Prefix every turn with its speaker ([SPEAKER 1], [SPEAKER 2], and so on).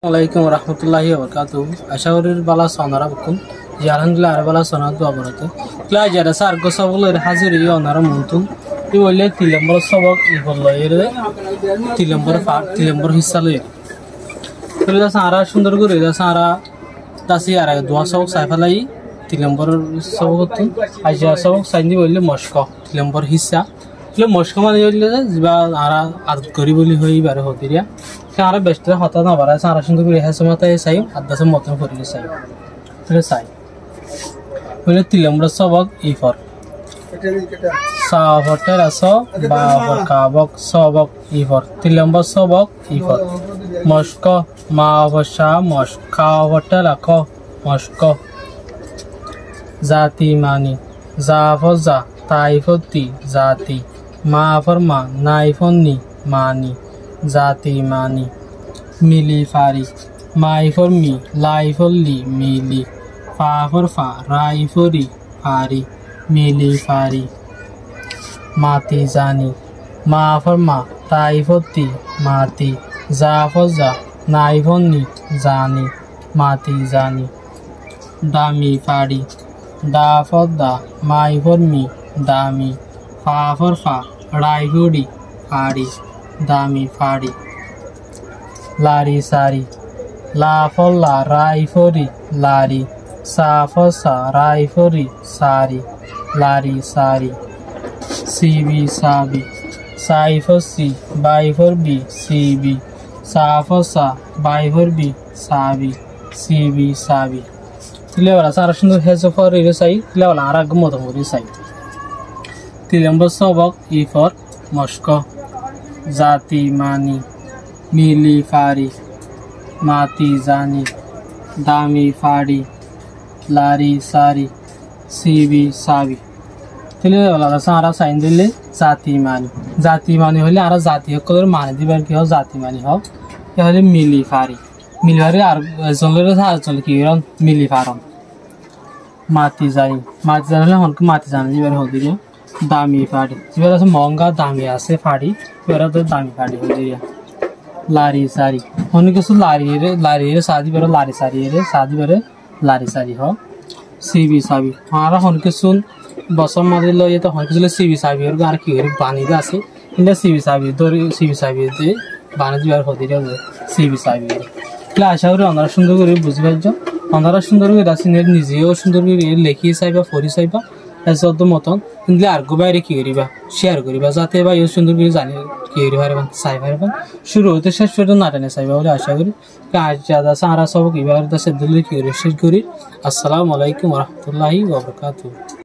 [SPEAKER 1] Assalamualaikum warahmatullahi wabarakatuh. Asyawir bala sonara bukum. Alhamdulillah ara bala sonara dua berate. Kla jara sar go sabul hazir iyo onara muntun. I bolle tilambor sabak I bollo ere tilambor hissa le. Kla sara sundar gore da sara dasi ara dua sabak saifalai tilambor sabak tu. Aja sabak saindi bolle moshko tilambor hissa. Kla moshko mane bolle jiba ara adat gori boli hoi bare hotiria. Cara best hota na bara sara sundar gore hessa mata sai adda sam motno kori sai. Kla sai. Bolle tilambor sabak I for. Sa hotel aso ba kabok sobok I for. Tilambor sabak I for. Moshko ma vasha moshka hotel ako moshko. Zati mani zafoza taifoti zati ma forma naifonni mani zati mani mili fari mai for mi lai for li mili fa for fa rai for ri fari mili fari mati zani ma for ma tai for ti mati za for za nai for ni zani mati zani dami fari da for da mai for mi dami fa for fa rai for ri fari dami fari lari sari la for la rai for ri lari sa for sa rai for ri sari lari sari sibi sabi sai for si bai for bi sibi sa for sa bai for bi sabi sibi sabi tilawala sara sundur heso for ri sai tilawala ara gmoto mori sai tilambor sabak I for moshko zati mani mili fari mati zani dami fari lari sari sibi sabi tilawala sara sain dile zati mani hole ara zati kolor mani dibar ki ho zati mani ho ya hole mili fari ar zonlere sa chol ki ron mili faron mati zani hole honko mati zani dibar ho dire dami fari dibar ase monga dami ase fari dibar to dami fari ho dire lari sari honko su lari re sadi bar lari sadi bare lari sari ho sibi sabi ara honko sun Vasam মাদিল এটা হইছিল CB Sabir গার কি করে পানি দা আছে ইন্দা CB সাবি দরি CB সাবি দে বানি দিবার হদি রে সিবি সাবি ক্লা আশা করি আমরা সুন্দর করে বুঝবাইছো আমরা সুন্দর করে রাসিনের নিজেও সুন্দর করে লেখি চাইবা পড়ি চাইবা এসত মতন ইন্দা আর গো বাইরে কি করিবা শেয়ার করিবা যাতে ভাই সুন্দর করে জানি কি করি পারবা চাই পারবা শুরু হতে শেষ পর্যন্ত নাটানে চাইবা বলে আশা করি কাজ জাদা সারা সব কিবার দা সে দিলে কি শেষ করি আসসালামু আলাইকুম ওয়া রাহমাতুল্লাহি ওয়া বারাকাতুহু।